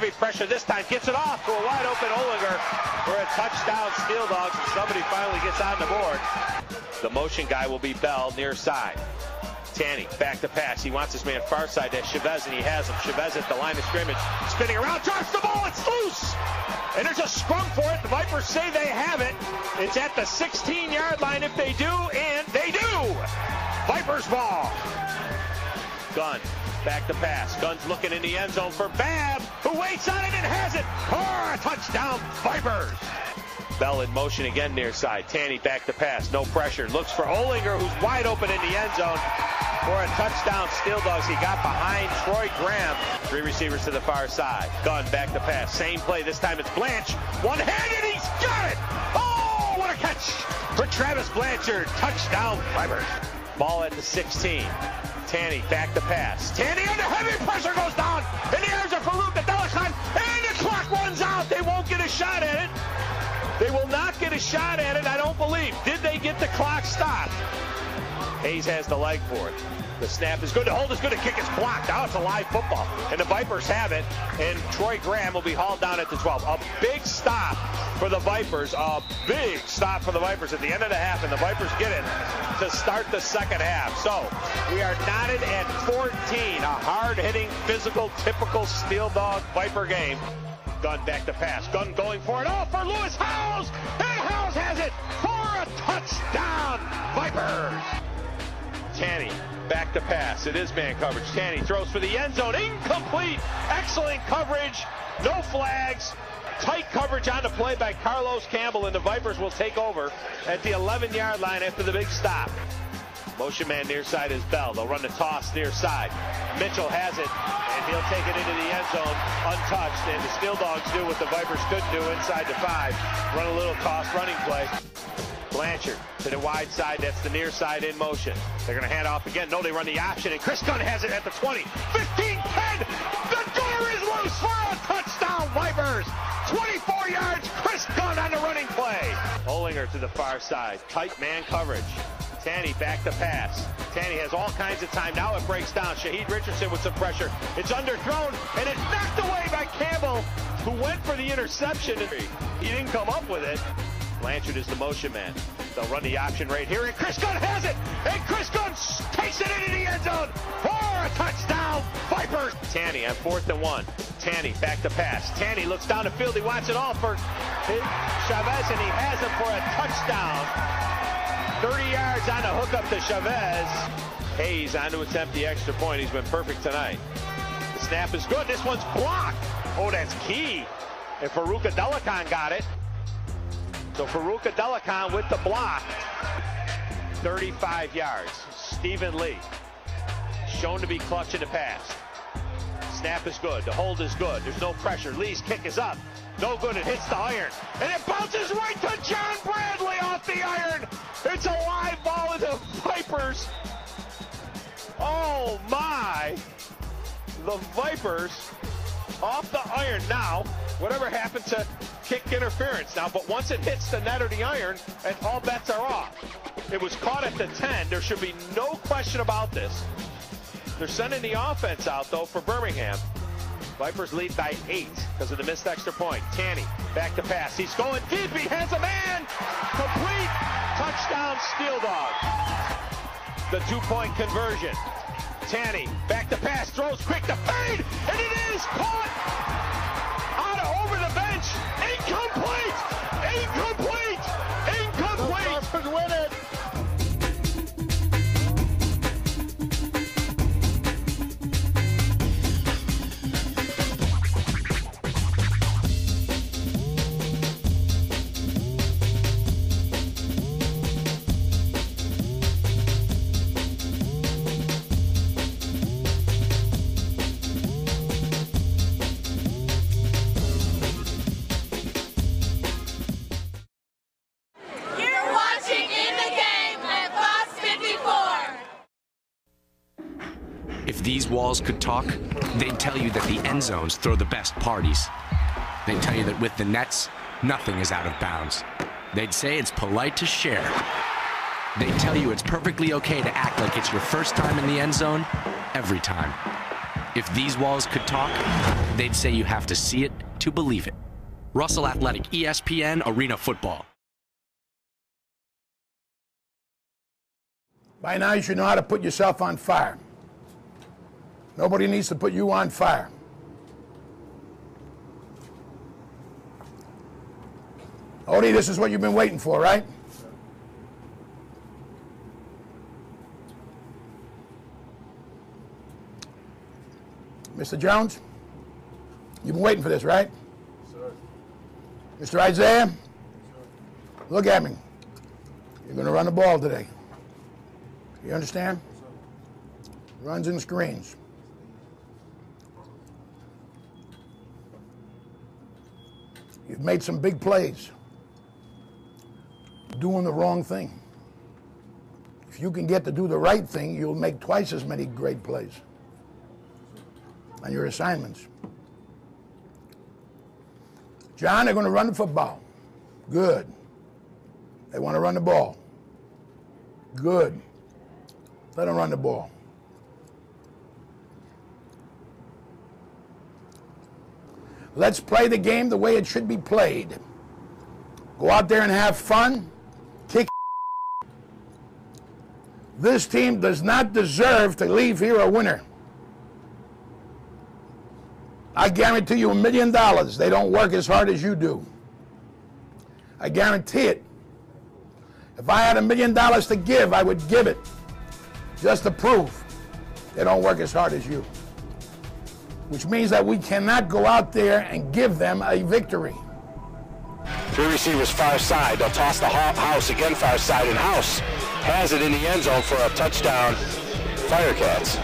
heavy pressure this time. Gets it off to a wide open Olinger for a touchdown, Steeldogs, and somebody finally gets on the board. The motion guy will be Bell near side. Tanny back to pass. He wants his man far side. That's Chavez, and he has him. Chavez at the line of scrimmage, spinning around, drops the ball. It's loose, and there's a scrum for it. The Vipers say they have it. It's at the 16-yard line if they do, and they do. Vipers ball. Gunn back to pass. Gunn's looking in the end zone for Babb, who waits on it and has it for a touchdown, Vipers. Bell in motion again near side. Tanny back to pass. No pressure. Looks for Olinger, who's wide open in the end zone for a touchdown. Steeldogs. He got behind Troy Graham. Three receivers to the far side. Gunn back to pass. Same play. This time it's Blanche. One-handed. He's got it. Oh, what a catch for Travis Blanchard. Touchdown, Vipers. Ball at the 16. Tanny back to pass. Tanny under heavy pressure goes down in the arms of Farouk Adelakhan, and the clock runs out. They won't get a shot at it. They will not get a shot at it, I don't believe. Did they get the clock stopped? Hayes has the leg for it. The snap is good. The hold is good. The kick is blocked. Now it's a live football. And the Vipers have it. And Troy Graham will be hauled down at the 12. A big stop for the Vipers. A big stop for the Vipers at the end of the half. And the Vipers get it to start the second half. So we are knotted at 14. A hard-hitting, physical, typical Steel Dog Viper game. Gunn back to pass. Gunn going for it. Oh, for Lewis Howes. And Howes has it for a touchdown, Vipers. Tanny back to pass. It is man coverage. Tanny throws for the end zone. Incomplete. Excellent coverage. No flags. Tight coverage on the play by Carlos Campbell, and the Vipers will take over at the 11-yard line after the big stop. Motion man near side is Bell. They'll run the toss near side. Mitchell has it, and he'll take it into the end zone untouched. And the Steeldogs do what the Vipers couldn't do inside the 5. Run a little toss running play. Blanchard to the wide side. That's the near side in motion. They're going to hand off again. No, they run the option, and Chris Gunn has it at the 20. 15, 10. The door is loose for a touchdown, Vipers. 24 yards. Chris Gunn on the running play. Olinger to the far side. Tight man coverage. Tanny back to pass. Tanny has all kinds of time. Now it breaks down. Shaheed Richardson with some pressure. It's underthrown, and it's knocked away by Campbell, who went for the interception. He didn't come up with it. Blanchard is the motion man. They'll run the option right here, and Chris Gunn has it. And Chris Gunn takes it into the end zone for a touchdown, Vipers. Tanny on 4th and 1. Tanny back to pass. Tanny looks down the field. He wants it all for Chavez, and he has it for a touchdown. 30 yards on the hookup to Chavez. Hayes on to attempt the extra point. He's been perfect tonight. The snap is good. This one's blocked. Oh, that's key. And Farouk Adelakhan got it. So Farouk Adelakhan with the block. 35 yards. Stephen Lee. Shown to be clutch in the pass. Snap is good. The hold is good. There's no pressure. Lee's kick is up. No good. It hits the iron. And it bounces right to John Bradley off the iron. It's a live ball of the Vipers. Oh, my. The Vipers off the iron now. Whatever happened to kick interference now, but once it hits the net or the iron, and all bets are off. It was caught at the 10. There should be no question about this. They're sending the offense out, though, for Birmingham. Vipers lead by 8 because of the missed extra point. Tanny back to pass. He's going deep. He has a man. Complete. Touchdown, Steeldogs. The 2-point conversion. Tanny back to pass. Throws quick to fade. And it is caught. Out over the bench. Incomplete. Incomplete. Incomplete. The Vipers win it. If these walls could talk, they'd tell you that the end zones throw the best parties. They'd tell you that with the nets, nothing is out of bounds. They'd say it's polite to share. They'd tell you it's perfectly okay to act like it's your first time in the end zone every time. If these walls could talk, they'd say you have to see it to believe it. Russell Athletic, ESPN Arena Football. By now, you should know how to put yourself on fire. Nobody needs to put you on fire. Odie, this is what you've been waiting for, right? Mr. Jones, you've been waiting for this, right? Sir. Mr. Isaiah, look at me. You're going to run the ball today. You understand? Runs and screens. You've made some big plays doing the wrong thing. If you can get to do the right thing, you'll make twice as many great plays on your assignments. John, they're going to run the football. Good. They want to run the ball. Good. Let them run the ball. Let's play the game the way it should be played. Go out there and have fun. Kick. This team does not deserve to leave here a winner. I guarantee you $1 million. They don't work as hard as you do. I guarantee it. If I had $1 million to give, I would give it just to prove they don't work as hard as you. Which means that we cannot go out there and give them a victory. 3 receivers far side. They'll toss the House again far side, and House has it in the end zone for a touchdown. Firecats.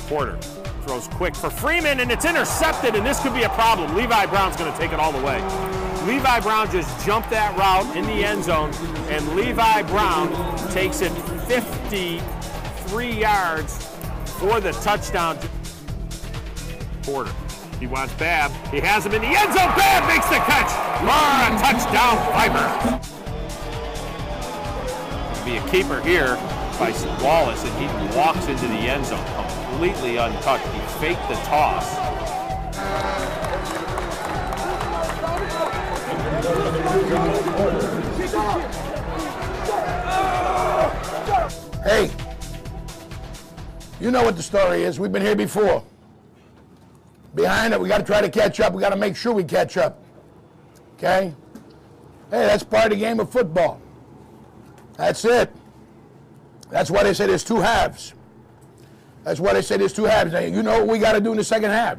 Porter throws quick for Freeman, and it's intercepted, and this could be a problem. Levi Brown's going to take it all the way. Levi Brown just jumped that route in the end zone, and Levi Brown takes it 53 yards for the touchdown. Porter, he wants Babb. He has him in the end zone. Babb makes the catch. A touchdown, Viper. Be a keeper here by Wallace, and he walks into the end zone completely untouched. He faked the toss. Hey, you know what the story is. We've been here before. Behind it, we got to try to catch up. We got to make sure we catch up. Okay? Hey, that's part of the game of football. That's it. That's why they say there's two halves. That's why they say there's two halves. Now, you know what we got to do in the second half?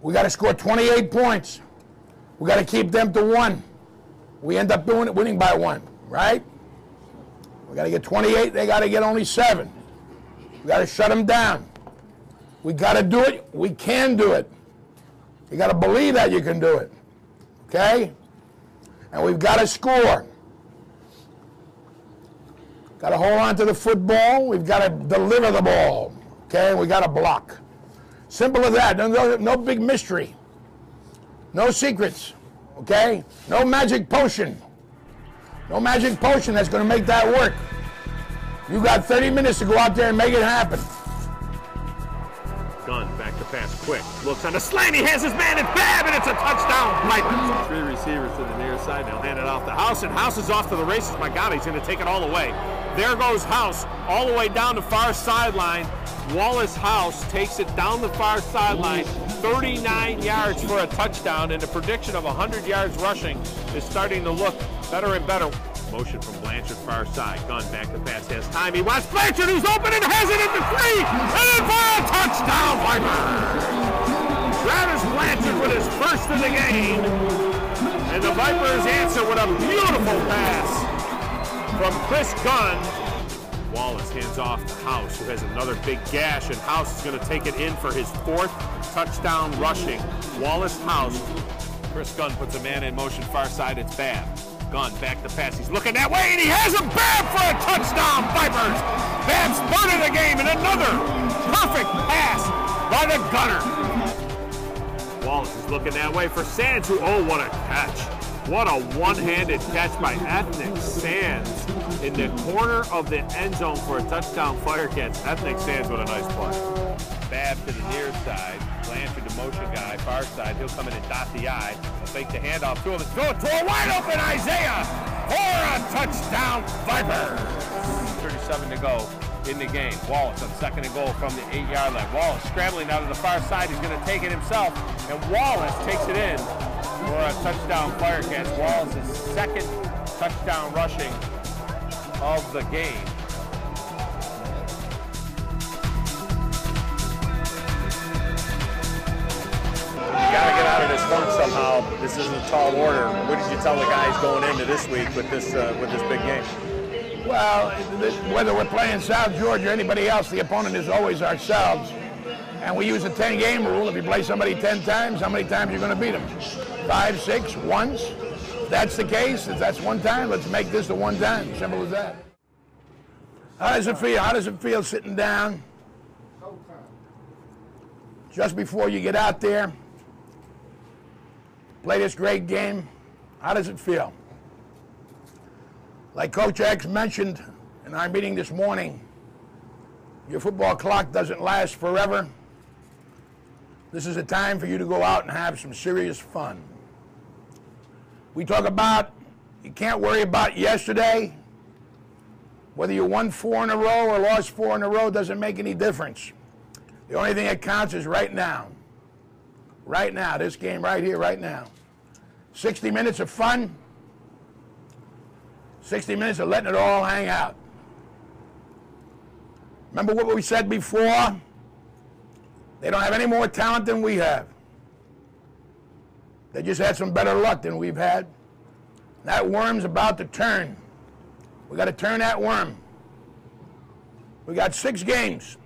We got to score 28 points. We got to keep them to 1. We end up winning by 1, right? We got to get 28. They got to get only 7. We got to shut them down. We got to do it. We can do it. You got to believe that you can do it. Okay? And we've got to score. Got to hold on to the football. We've got to deliver the ball. Okay? We got to block. Simple as that. No big mystery. No secrets. Okay? No magic potion. No magic potion that's going to make that work. You got 30 minutes to go out there and make it happen. Gunn back to pass quick. Looks on the slant. He has his man. It's Babb, and it's a touchdown. Viper. 3 receivers to the near side. They'll hand it off to House, and House is off to the races. My God, he's going to take it all the way. There goes House all the way down the far sideline. Wallace House takes it down the far sideline. 39 yards for a touchdown, and the prediction of 100 yards rushing is starting to look better and better. Motion from Blanchard far side. Gunn back to pass, has time. He wants Blanchard, who's open and has it at the 3, and then for a touchdown, Viper. Travis Blanchard with his first of the game, and the Vipers answer with a beautiful pass from Chris Gunn. Wallace hands off to House, who has another big gash, and House is going to take it in for his 4th touchdown rushing. Wallace, House. Chris Gunn puts a man in motion far side. It's Babb. Gunn back to pass. He's looking that way, and he has a Babb for a touchdown, Vipers. Babb spurted the game, and another perfect pass by the gunner. Wallace is looking that way for Sands, who, oh, what a catch. What a one-handed catch by Ethnic Sands. in the corner of the end zone for a touchdown. Firecats. Ethnic stands with a nice play. Babb to the near side. Blanchard, the motion guy, far side. He'll come in and dot the I. He'll fake the handoff to him. Throw it to a wide open Isaiah for a touchdown, Vipers. 37 to go in the game. Wallace on 2nd and goal from the 8-yard line. Wallace scrambling out of the far side. He's going to take it himself, and Wallace takes it in for a touchdown, Firecats. Wallace's 2nd touchdown rushing of the game. You got to get out of this funk somehow. This isn't a tall order. What did you tell the guys going into this week with this big game? Well, whether we're playing South Georgia or anybody else, the opponent is always ourselves. And we use a 10-game rule. If you play somebody 10 times, how many times you're going to beat them? 5, 6, once? If that's the case, if that's one time, let's make this the one time. Simple as that. How does it feel? How does it feel sitting down just before you get out there, play this great game? How does it feel? Like Coach X mentioned in our meeting this morning, your football clock doesn't last forever. This is a time for you to go out and have some serious fun. We talk about you can't worry about yesterday. Whether you won 4 in a row or lost 4 in a row doesn't make any difference. The only thing that counts is right now. Right now, this game right here, right now. 60 minutes of fun. 60 minutes of letting it all hang out. Remember what we said before? They don't have any more talent than we have. They just had some better luck than we've had. That worm's about to turn. We got to turn that worm. We got 6 games.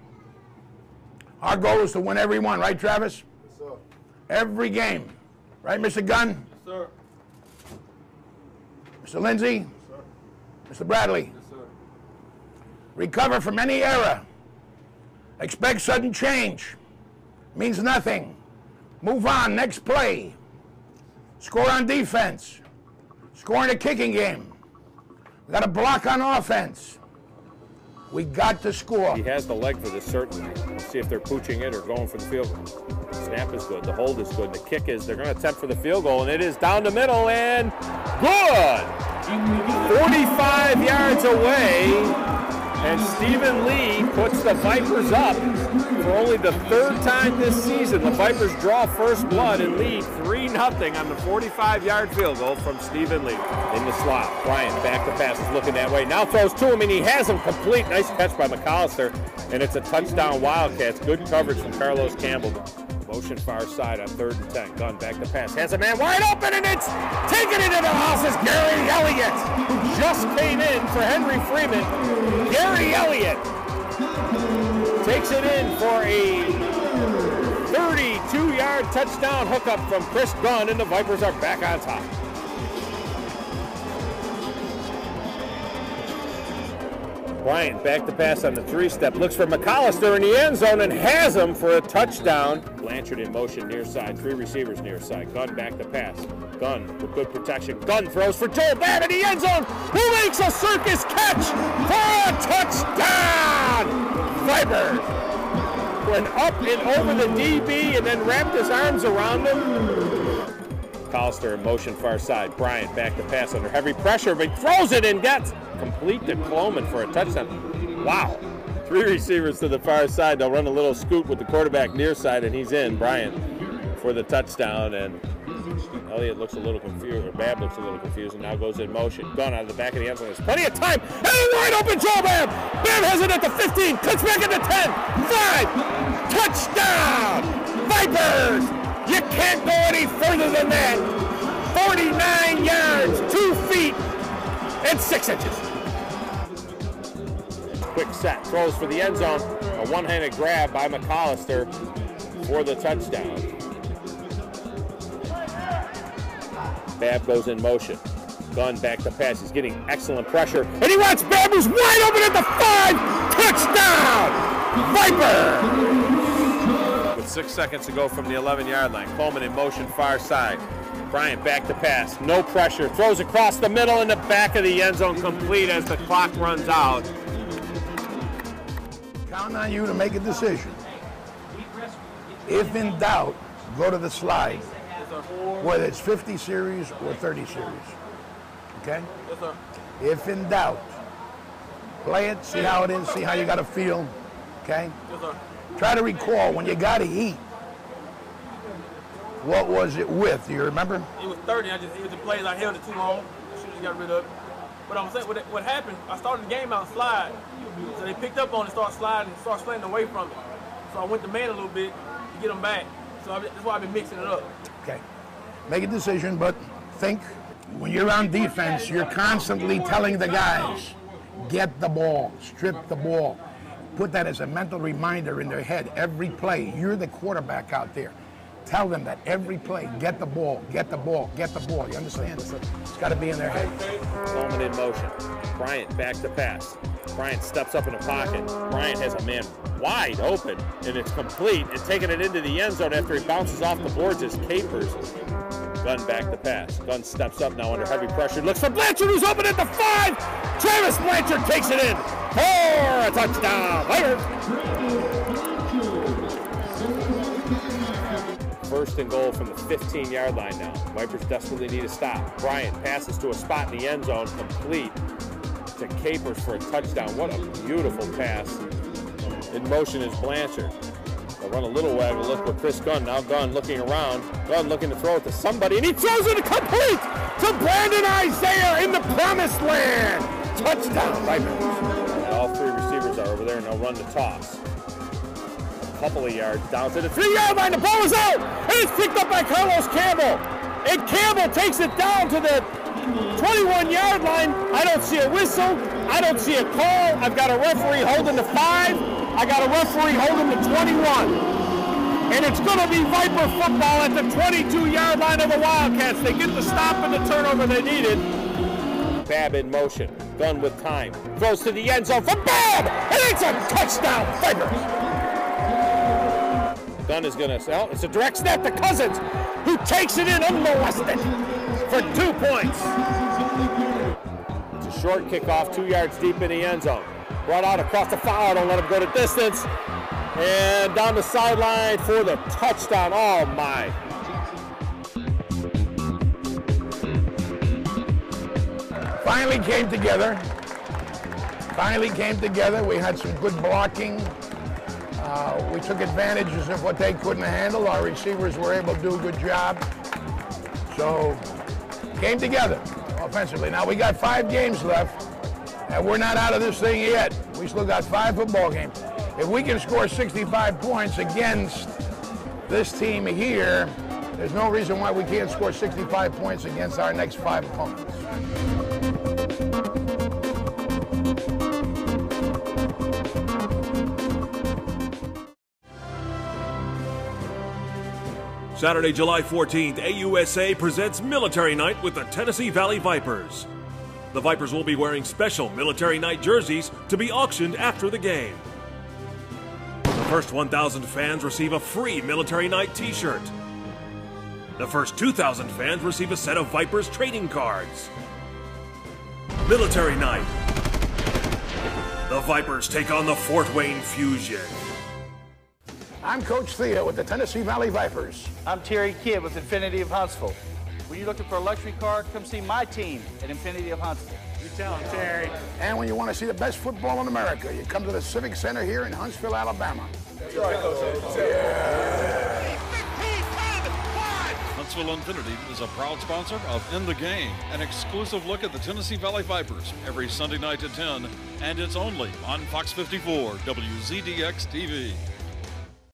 Our goal is to win every one, right, Travis? Yes, sir. Every game. Right, Mr. Gunn? Yes, sir. Mr. Lindsay? Yes, sir. Mr. Bradley? Yes, sir. Recover from any error. Expect sudden change. Means nothing. Move on, next play. Score on defense. Score in a kicking game. We got to block on offense. We got to score. He has the leg for this, certainly. Let's see if they're pooching it or going for the field goal. The snap is good. The hold is good. The kick is, they're going to attempt for the field goal, and it is down the middle and good. 45 yards away, and Stephen Lee puts the Vipers up for only the 3rd time this season. The Vipers draw first blood and lead 3-0 on the 45-yard field goal from Stephen Lee. In the slot, Bryant back to pass, is looking that way. Now throws to him, and he has him complete. Nice catch by McAllister, and it's a touchdown Wildcats. Good coverage from Carlos Campbell. Motion far side on 3rd and 10. Gunn back to pass. Has a man wide open, and it's taken into the house is Gary Elliott, who just came in for Henry Freeman. Gary Elliott takes it in for a 32-yard touchdown hookup from Chris Gunn, and the Vipers are back on top. Bryant back to pass on the 3-step, looks for McAllister in the end zone and has him for a touchdown. Blanchard in motion near side, 3 receivers near side. Gunn back to pass. Gunn with good protection. Gunn throws for Joel Babb in the end zone, who makes a circus catch for a touchdown. Vipers went up and over the DB and then wrapped his arms around him. McAllister in motion far side. Bryant back to pass under heavy pressure, but throws it and gets complete to Cloman for a touchdown. Wow. 3 receivers to the far side. They'll run a little scoop with the quarterback near side, and he's in. Bryant for the touchdown, and Elliott looks a little confused, or Babb looks a little confused, and now goes in motion. Gunn out of the back of the end zone. There's plenty of time, and a wide open Joel Babb. Babb has it at the 15, cuts back at the 10, 5, touchdown, Vipers. You can't go any further than that. 49 yards, 2 feet, and 6 inches. Quick set, throws for the end zone. A one-handed grab by McAllister for the touchdown. Babb goes in motion. Gunn back to pass. He's getting excellent pressure. And he wants Babb, who's wide open at the 5. Touchdown! Viper! With 6 seconds to go from the 11-yard line. Coleman in motion far side. Bryant back to pass, no pressure, throws across the middle in the back of the end zone, complete as the clock runs out. Count on you to make a decision. If in doubt, go to the slide, whether it's 50 series or 30 series. Okay? Yes, sir. If in doubt, play it, see how it is, see how you got to feel. Okay? Yes, sir. Try to recall when you got to eat. What was it with? Do you remember? It was 30. It was the plays I held it too long. Should have got rid of it. But I'm saying what happened, I started the game out slide. So they picked up on it, started sliding away from it. So I went to man a little bit to get them back. So that's why I've been mixing it up. Okay. Make a decision, but think. When you're on defense, you're constantly telling the guys, get the ball, strip the ball. Put that as a mental reminder in their head every play. You're the quarterback out there. Tell them that every play, get the ball, get the ball, get the ball. You understand? It's got to be in their head. Bowman in motion. Bryant back to pass. Bryant steps up in the pocket. Bryant has a man wide open, and it's complete. And taking it into the end zone after he bounces off the boards is Capers. Gunn back to pass. Gunn steps up now under heavy pressure. Looks for Blanchard, who's open at the 5. Travis Blanchard takes it in for a touchdown. First and goal from the 15-yard line now. Vipers desperately need a stop. Bryant passes to a spot in the end zone, complete to Capers for a touchdown. What a beautiful pass. In motion is Blanchard. They'll run a little way of a look with Chris Gunn. Now Gunn looking around. Gunn looking to throw it to somebody, and he throws it complete to Brandon Isaiah in the promised land. Touchdown, Vipers. All three receivers are over there, and they'll run the toss. Couple of yards down to the 3-yard line. The ball is out, and it's picked up by Carlos Campbell. And Campbell takes it down to the 21-yard line. I don't see a whistle. I don't see a call. I've got a referee holding the 5. I got a referee holding the 21. And it's going to be Viper football at the 22-yard line of the Wildcats. They get the stop and the turnover they needed. Babb in motion. Gunn with time. Throws to the end zone for Babb, and it's a touchdown, Vipers. Gunn is going to sell. It's a direct snap to Cousins, who takes it in unmolested for 2 points. It's a short kickoff, 2 yards deep in the end zone. Brought out across the foul. Don't let him go to distance. And down the sideline for the touchdown. Oh, my. Finally came together. We had some good blocking. We took advantages of what they couldn't handle. Our receivers were able to do a good job. So, came together offensively. Now, we got 5 games left, and we're not out of this thing yet. We still got 5 football games. If we can score 65 points against this team here, there's no reason why we can't score 65 points against our next 5 opponents. Saturday, July 14th, AUSA presents Military Night with the Tennessee Valley Vipers. The Vipers will be wearing special Military Night jerseys to be auctioned after the game. The first 1,000 fans receive a free Military Night t-shirt. The first 2,000 fans receive a set of Vipers trading cards. Military Night. The Vipers take on the Fort Wayne Fusion. I'm Coach Thea with the Tennessee Valley Vipers. I'm Terry Kidd with Infiniti of Huntsville. When you're looking for a luxury car, come see my team at Infiniti of Huntsville. You tell him, Terry. And when you want to see the best football in America, you come to the Civic Center here in Huntsville, Alabama. That's right, Coach. Yeah. Huntsville Infiniti is a proud sponsor of In the Game, an exclusive look at the Tennessee Valley Vipers every Sunday night at 10, and it's only on Fox 54 WZDX TV.